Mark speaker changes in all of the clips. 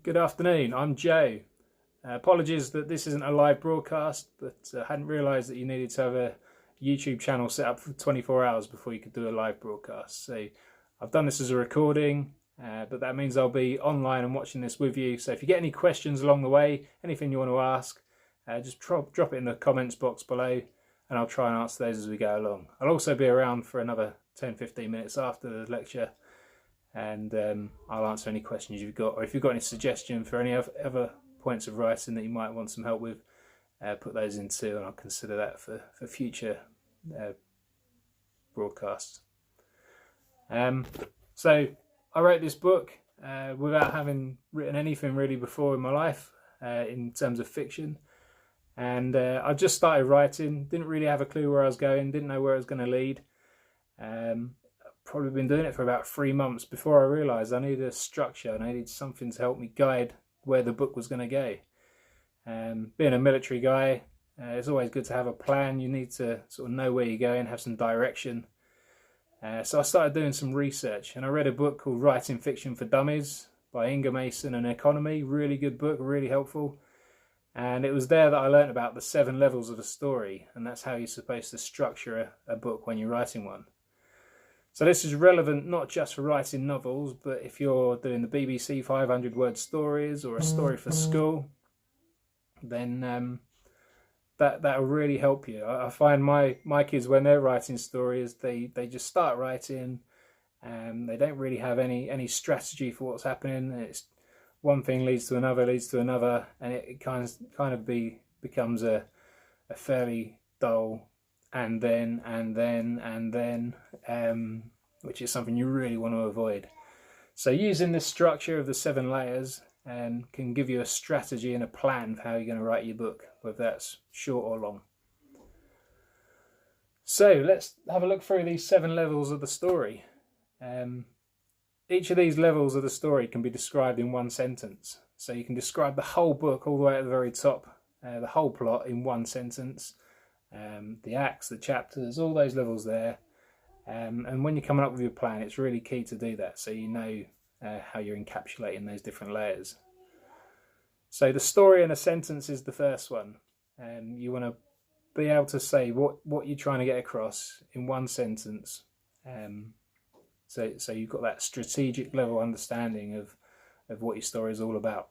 Speaker 1: Good afternoon, I'm Joe. Apologies that this isn't a live broadcast, but I hadn't realised that you needed to have a YouTube channel set up for 24 hours before you could do a live broadcast. So I've done this as a recording, but that means I'll be online and watching this with you. So if you get any questions along the way, anything you want to ask, just drop it in the comments box below and I'll try and answer those as we go along. I'll also be around for another 10-15 minutes after the lecture, and I'll answer any questions you've got, or if you've got any suggestions for any other points of writing that you might want some help with, put those in too, and I'll consider that for future broadcasts. So I wrote this book without having written anything really before in my life in terms of fiction, and I just started writing, didn't really have a clue where I was going, didn't know where I was going to lead. Probably been doing it for about 3 months before I realised I needed a structure and I needed something to help me guide where the book was going to go. Being a military guy, it's always good to have a plan. You need to sort of know where you're going, have some direction. So I started doing some research and I read a book called Writing Fiction for Dummies by Inga Mason and Economy. Really good book, really helpful. And it was there that I learned about the 7 levels of a story, and that's how you're supposed to structure a book when you're writing one. So this is relevant not just for writing novels, but if you're doing the BBC 500-word stories or a story for school, then that'll really help you. I find my kids, when they're writing stories, they just start writing, and they don't really have any strategy for what's happening. It's one thing leads to another, and it kind of becomes a fairly dull and then, which is something you really want to avoid. So using this structure of the 7 layers can give you a strategy and a plan for how you're going to write your book, whether that's short or long. So let's have a look through these 7 levels of the story. Each of these levels of the story can be described in one sentence. So you can describe the whole book all the way at the very top, the whole plot in one sentence. The acts, the chapters, all those levels there, and when you're coming up with your plan, it's really key to do that so you know how you're encapsulating those different layers. So the story in a sentence is the first one, and you want to be able to say what you're trying to get across in one sentence, so you've got that strategic level understanding of what your story is all about.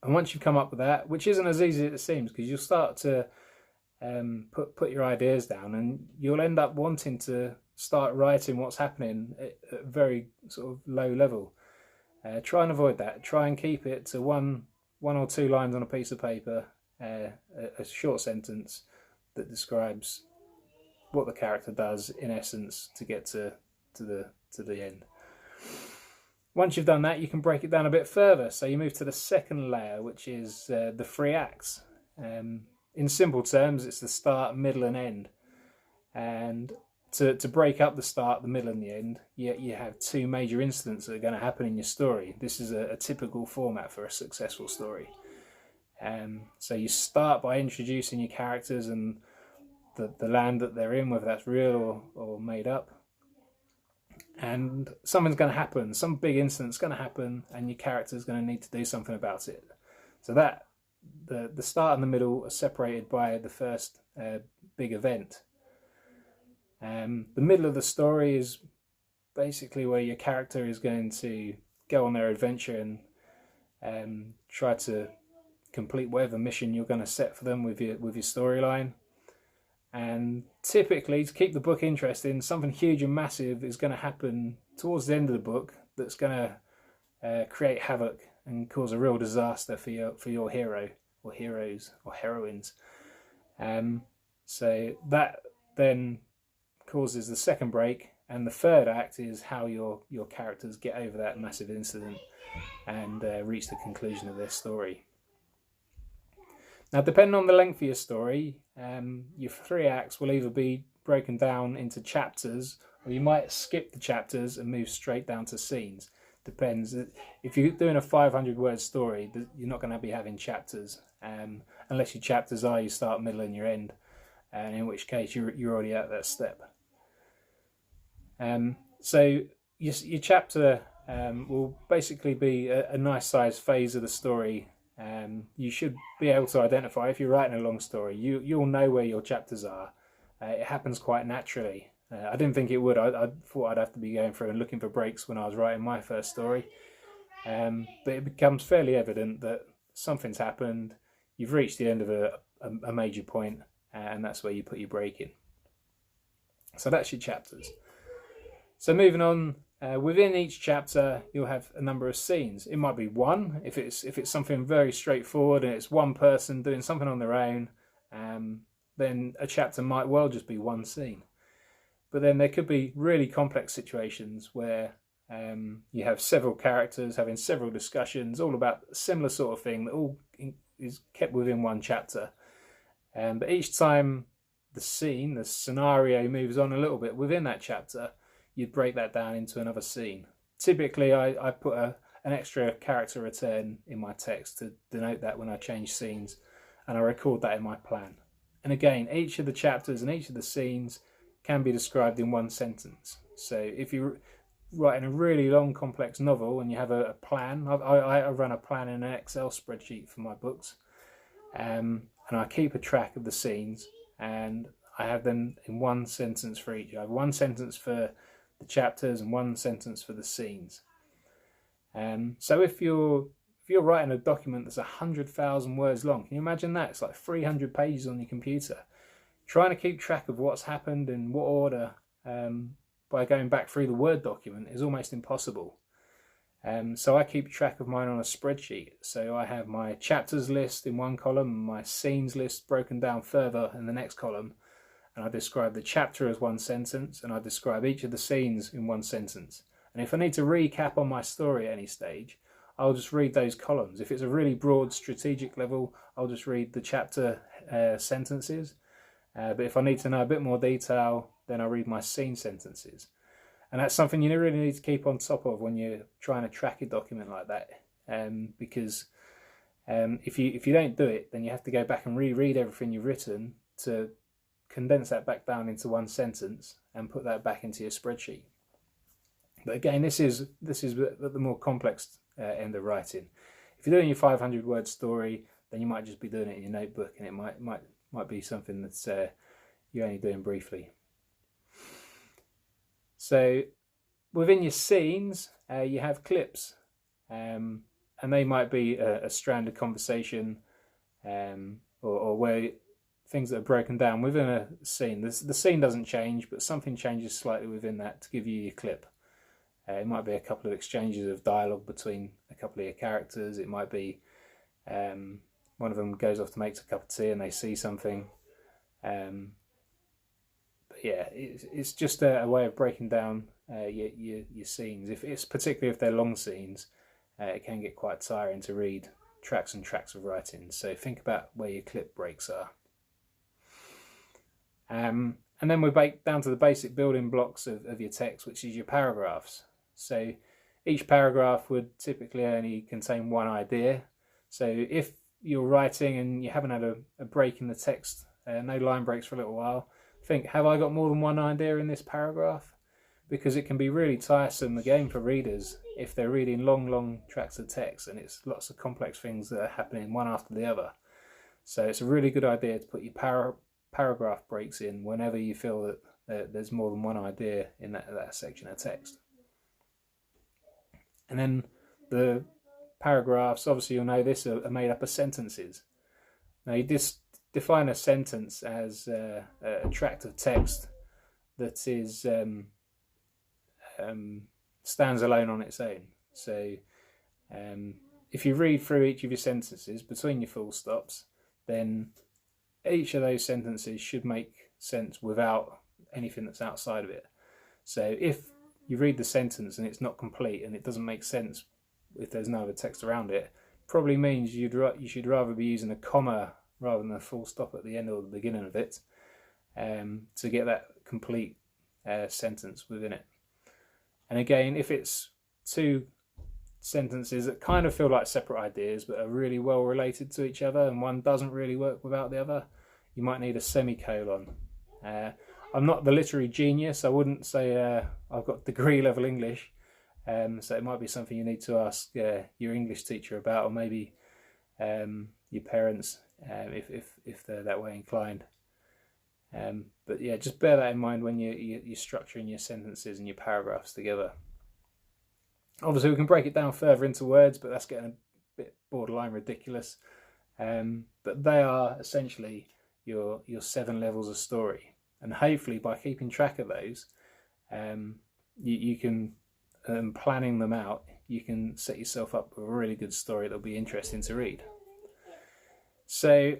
Speaker 1: And once you've come up with that, which isn't as easy as it seems, because you'll start to put your ideas down, and you'll end up wanting to start writing what's happening at a very sort of low level. Try and avoid that. Try and keep it to one or 2 lines on a piece of paper, a short sentence that describes what the character does in essence to get to the end. Once you've done that, you can break it down a bit further. So you move to the second layer, which is the 3 acts. In simple terms, it's the start, middle and end. And to break up the start, the middle and the end, you have 2 major incidents that are going to happen in your story. This is a typical format for a successful story. So you start by introducing your characters and the land that they're in, whether that's real or made up. And something's going to happen, some big incident's going to happen, and your character's going to need to do something about it. So that the start and the middle are separated by the first big event. The middle of the story is basically where your character is going to go on their adventure and try to complete whatever mission you're going to set for them with your storyline. And typically, to keep the book interesting, something huge and massive is going to happen towards the end of the book that's going to create havoc and cause a real disaster for your hero or heroes or heroines. So that then causes the second break, and the third act is how your characters get over that massive incident and reach the conclusion of their story. Now, depending on the length of your story, your 3 acts will either be broken down into chapters, or you might skip the chapters and move straight down to scenes. Depends. If you're doing a 500-word story, you're not going to be having chapters, unless your chapters are your start, middle and your end, and in which case you're already at that step. So your chapter will basically be a nice size phase of the story. You should be able to identify, if you're writing a long story, you'll know where your chapters are. It happens quite naturally. I didn't think it would. I thought I'd have to be going through and looking for breaks when I was writing my first story. But it becomes fairly evident that something's happened. You've reached the end of a major point, and that's where you put your break in. So that's your chapters. So moving on, within each chapter you'll have a number of scenes. It might be one if it's something very straightforward and it's one person doing something on their own. Then a chapter might well just be one scene. But then there could be really complex situations where you have several characters having several discussions all about a similar sort of thing that all is kept within one chapter. But each time the scenario moves on a little bit within that chapter, you'd break that down into another scene. Typically, I put an extra character return in my text to denote that when I change scenes, and I record that in my plan. And again, each of the chapters and each of the scenes can be described in one sentence. So if you're writing a really long, complex novel and you have a plan, I run a plan in an Excel spreadsheet for my books, and I keep a track of the scenes, and I have them in one sentence for each. I have one sentence for the chapters and one sentence for the scenes. So if you're writing a document that's 100,000 words long, can you imagine that? It's like 300 pages on your computer. Trying to keep track of what's happened in what order by going back through the Word document is almost impossible. So I keep track of mine on a spreadsheet. So I have my chapters list in one column, my scenes list broken down further in the next column, and I describe the chapter as one sentence, and I describe each of the scenes in one sentence. And if I need to recap on my story at any stage, I'll just read those columns. If it's a really broad strategic level, I'll just read the chapter sentences. But if I need to know a bit more detail, then I'll read my scene sentences. And that's something you really need to keep on top of when you're trying to track a document like that. Because if you don't do it, then you have to go back and reread everything you've written to condense that back down into one sentence and put that back into your spreadsheet. But again, this is the more complex end of writing. If you're doing your 500-word story, then you might just be doing it in your notebook, and it might be something that's you're only doing briefly. So within your scenes, you have clips, and they might be a stranded conversation, or where things that are broken down within a scene. The scene doesn't change, but something changes slightly within that to give you your clip. It might be a couple of exchanges of dialogue between a couple of your characters. It might be one of them goes off to make a cup of tea and they see something. But yeah, it's just a way of breaking down your scenes. Particularly if they're long scenes, it can get quite tiring to read tracks and tracks of writing. So think about where your clip breaks are. And then we're back down to the basic building blocks of your text, which is your paragraphs. So each paragraph would typically only contain one idea. So if you're writing and you haven't had a break in the text, no line breaks for a little while, think, have I got more than one idea in this paragraph? Because it can be really tiresome again for readers if they're reading long tracks of text and it's lots of complex things that are happening one after the other. So it's a really good idea to put your paragraph breaks in whenever you feel that there's more than one idea in that section of text. And then the paragraphs, obviously you'll know this, are made up of sentences. Now you just define a sentence as a tract of text that is stands alone on its own. So if you read through each of your sentences between your full stops, then each of those sentences should make sense without anything that's outside of it. So if you read the sentence and it's not complete and it doesn't make sense if there's no other text around it, probably means you should rather be using a comma rather than a full stop at the end or the beginning of it to get that complete sentence within it. And again, if it's two sentences that kind of feel like separate ideas but are really well related to each other and one doesn't really work without the other, you might need a semicolon. I'm not the literary genius. I wouldn't say I've got degree level English, So it might be something you need to ask your English teacher about, or maybe your parents, if they're that way inclined. But yeah, just bear that in mind when you're structuring your sentences and your paragraphs together. Obviously, we can break it down further into words, but that's getting a bit borderline ridiculous. But they are essentially your 7 levels of story, and hopefully by keeping track of those, you can, planning them out, you can set yourself up with a really good story that'll be interesting to read. So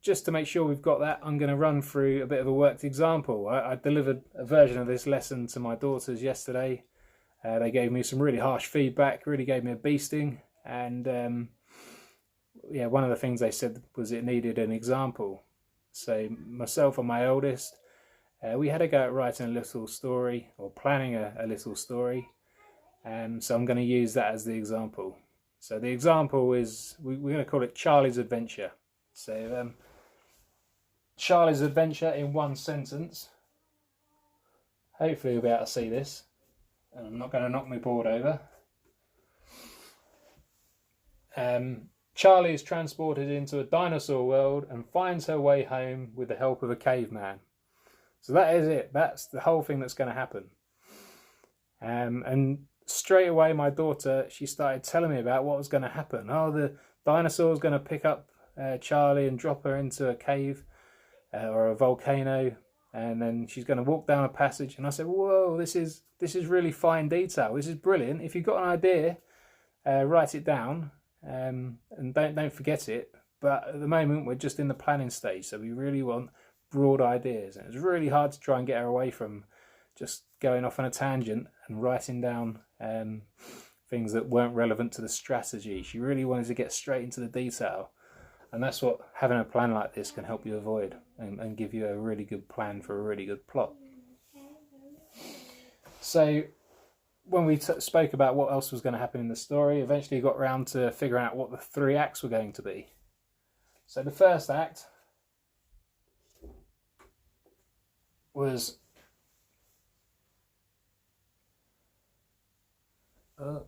Speaker 1: just to make sure we've got that, I'm going to run through a bit of a worked example. I delivered a version of this lesson to my daughters yesterday. They gave me some really harsh feedback, really gave me a beasting, and yeah, one of the things they said was it needed an example. So myself and my oldest, we had a go at writing a little story, or planning a little story, so I'm going to use that as the example. So the example is, we're going to call it Charlie's Adventure. So Charlie's Adventure in one sentence. Hopefully you'll be able to see this, and I'm not going to knock my board over. Charlie is transported into a dinosaur world and finds her way home with the help of a caveman. So that is it. That's the whole thing that's going to happen. And straight away, my daughter, she started telling me about what was going to happen. Oh, the dinosaur's going to pick up Charlie and drop her into a cave or a volcano, and then she's going to walk down a passage. And I said, whoa, this is really fine detail. This is brilliant. If you've got an idea, write it down. And don't forget it. But at the moment, we're just in the planning stage, so we really want broad ideas. And it's really hard to try and get her away from just going off on a tangent and writing down things that weren't relevant to the strategy. She really wanted to get straight into the detail, and that's what having a plan like this can help you avoid, and give you a really good plan for a really good plot. So when we spoke about what else was going to happen in the story, eventually got round to figuring out what the 3 acts were going to be. So the first act was so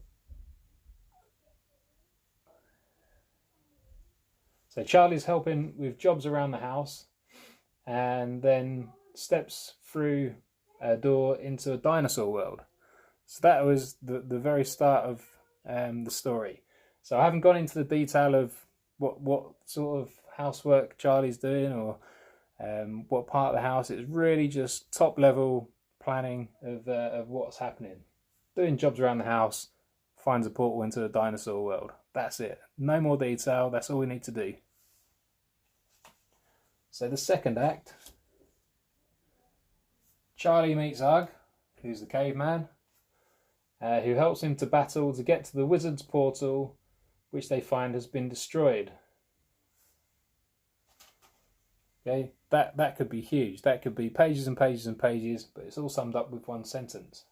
Speaker 1: Charlie's helping with jobs around the house, and then steps through a door into a dinosaur world. So that was the very start of the story. So I haven't gone into the detail of what sort of housework Charlie's doing, or what part of the house. It's really just top level planning of what's happening. Doing jobs around the house, finds a portal into the dinosaur world. That's it. No more detail. That's all we need to do. So the second act, Charlie meets Ugg, who's the caveman, who helps him to battle to get to the wizard's portal, which they find has been destroyed. Okay, that could be huge. That could be pages and pages and pages, but it's all summed up with one sentence.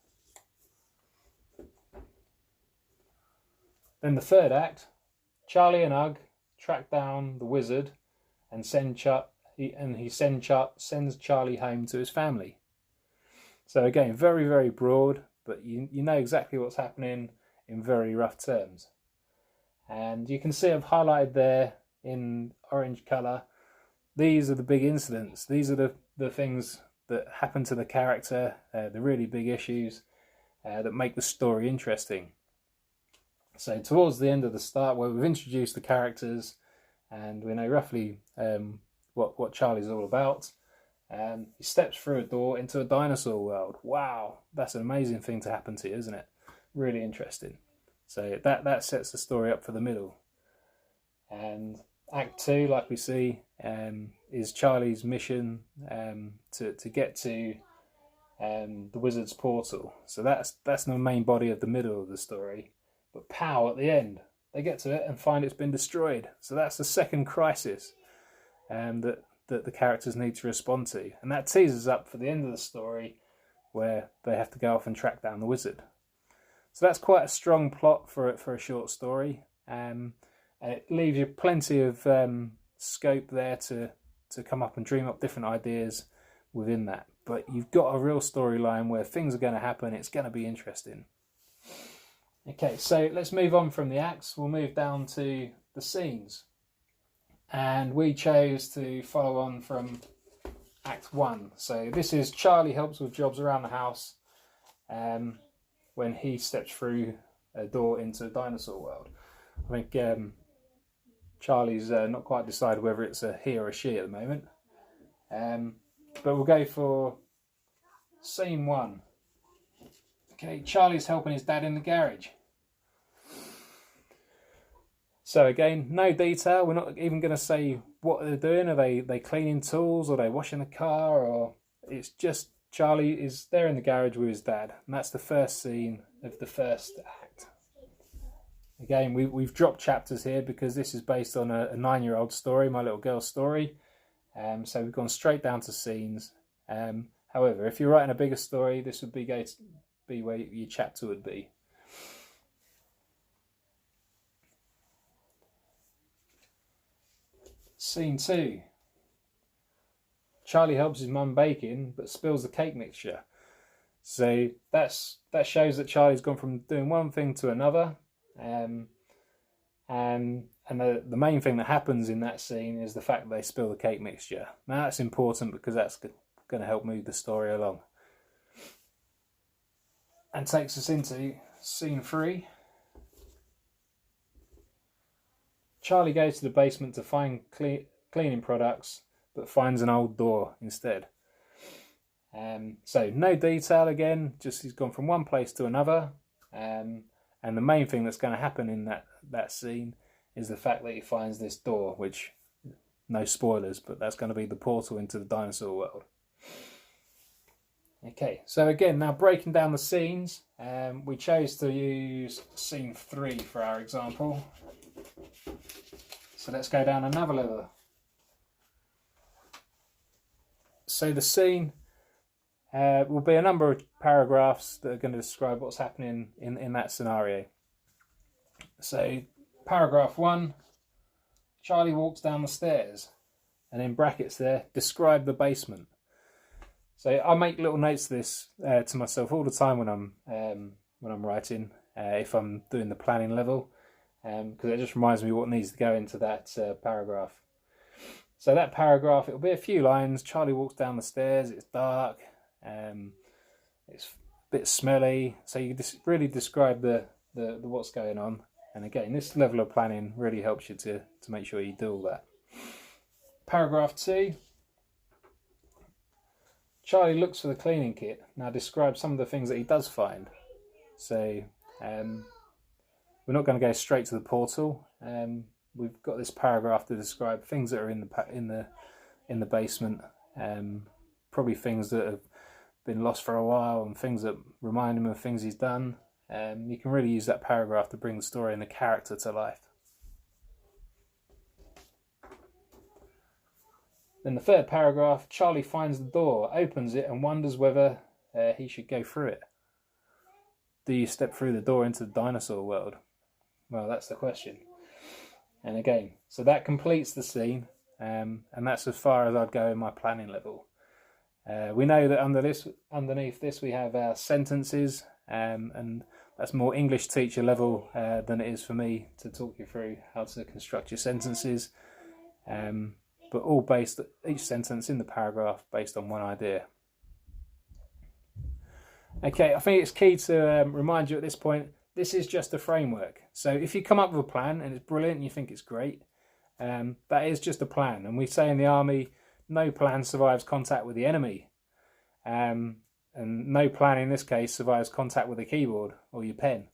Speaker 1: Then the third act, Charlie and Ugg track down the wizard and sends Charlie home to his family. So again, very, very broad, but you know exactly what's happening in very rough terms. And you can see I've highlighted there in orange colour, these are the big incidents. These are the things that happen to the character, the really big issues that make the story interesting. So towards the end of the start, where we've introduced the characters and we know roughly what Charlie's all about, he steps through a door into a dinosaur world. Wow, that's an amazing thing to happen to you, isn't it? Really interesting. So that sets the story up for the middle. And Act 2, like we see, is Charlie's mission to get to the wizard's portal. So that's the main body of the middle of the story. But pow, at the end, they get to it and find it's been destroyed. So that's the second crisis that the characters need to respond to. And that teases up for the end of the story, where they have to go off and track down the wizard. So that's quite a strong plot for a short story. And it leaves you plenty of scope there to come up and dream up different ideas within that. But you've got a real storyline where things are going to happen. It's going to be interesting. Okay, so let's move on from the acts. We'll move down to the scenes. And we chose to follow on from Act 1. So this is Charlie helps with jobs around the house when he steps through a door into the dinosaur world. I think Charlie's not quite decided whether it's a he or a she at the moment. But we'll go for scene 1. Okay, Charlie's helping his dad in the garage. So again, no detail. We're not even going to say what they're doing. Are they cleaning tools, or are they washing the car, or it's just Charlie is there in the garage with his dad, and that's the first scene of the first act. Again, we've dropped chapters here because this is based on a 9-year-old story, my little girl's story. So we've gone straight down to scenes. However, if you're writing a bigger story, this would be where your chapter would be. Scene 2. Charlie helps his mum baking, but spills the cake mixture. So that shows that Charlie's gone from doing one thing to another. And the main thing that happens in that scene is the fact that they spill the cake mixture. Now that's important because that's going to help move the story along. And takes us into scene 3. Charlie goes to the basement to find cleaning products, but finds an old door instead. So no detail again, just he's gone from one place to another. And the main thing that's going to happen in that scene is the fact that he finds this door, which, no spoilers, but that's going to be the portal into the dinosaur world. Okay, so again, now breaking down the scenes, we chose to use scene 3 for our example. So let's go down another level. So the scene will be a number of paragraphs that are going to describe what's happening in that scenario. So paragraph 1, Charlie walks down the stairs, and in brackets there, describe the basement. So I make little notes of this to myself all the time when I'm writing, if I'm doing the planning level, because it just reminds me what needs to go into that paragraph. So that paragraph, it'll be a few lines. Charlie walks down the stairs, it's dark, it's a bit smelly, so you just really describe the what's going on. And again, this level of planning really helps you to make sure you do all that. Paragraph 2, Charlie looks for the cleaning kit. Now describe some of the things that he does find. So we're not going to go straight to the portal. We've got this paragraph to describe things that are in the basement. Probably things that have been lost for a while and things that remind him of things he's done. You can really use that paragraph to bring the story and the character to life. Then the third paragraph, Charlie finds the door, opens it and wonders whether he should go through it. Do you step through the door into the dinosaur world? Well, that's the question. And again, so that completes the scene, and that's as far as I'd go in my planning level. We know that underneath this we have our sentences, and that's more English teacher level than it is for me to talk you through how to construct your sentences. But all based, each sentence in the paragraph based on one idea. Okay, I think it's key to remind you at this point, this is just a framework. So if you come up with a plan and it's brilliant and you think it's great, that is just a plan. And we say in the army, no plan survives contact with the enemy. And no plan in this case survives contact with a keyboard or your pen.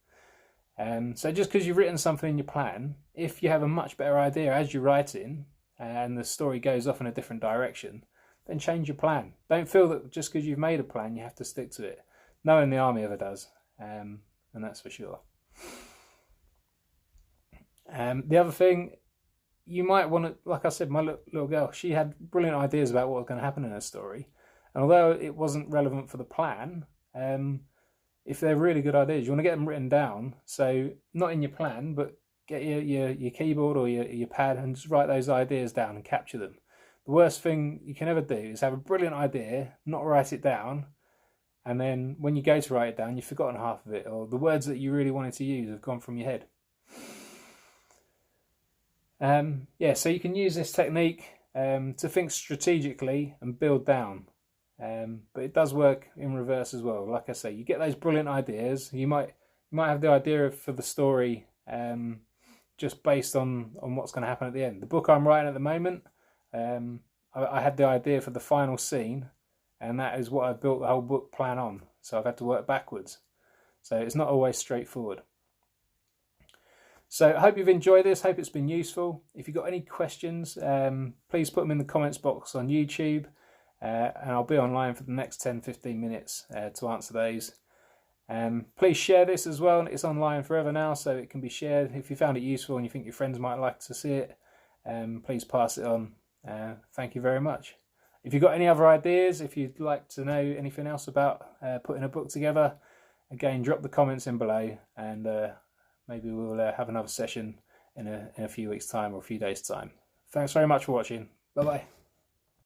Speaker 1: So just because you've written something in your plan, if you have a much better idea as you're writing, and the story goes off in a different direction, then change your plan. Don't feel that just because you've made a plan you have to stick to it. No one in the army ever does, and that's for sure. The other thing, you might want to, like I said, my little girl, she had brilliant ideas about what was going to happen in her story, and although it wasn't relevant for the plan, if they're really good ideas, you want to get them written down, so not in your plan, but get your keyboard or your pad and just write those ideas down and capture them. The worst thing you can ever do is have a brilliant idea, not write it down, and then when you go to write it down, you've forgotten half of it, or the words that you really wanted to use have gone from your head. Yeah, so you can use this technique to think strategically and build down. But it does work in reverse as well. Like I say, you get those brilliant ideas. You might have the idea for the story just based on what's going to happen at the end. The book I'm writing at the moment, I had the idea for the final scene, and that is what I've built the whole book plan on. So I've had to work backwards. So it's not always straightforward. So I hope you've enjoyed this. Hope it's been useful. If you've got any questions, please put them in the comments box on YouTube, and I'll be online for the next 10-15 minutes to answer those. Please share this as well. It's online forever now, so it can be shared. If you found it useful and you think your friends might like to see it, please pass it on. Thank you very much. If you've got any other ideas, if you'd like to know anything else about putting a book together, again, drop the comments in below, and maybe we'll have another session in a few weeks' time or a few days' time. Thanks very much for watching. Bye-bye.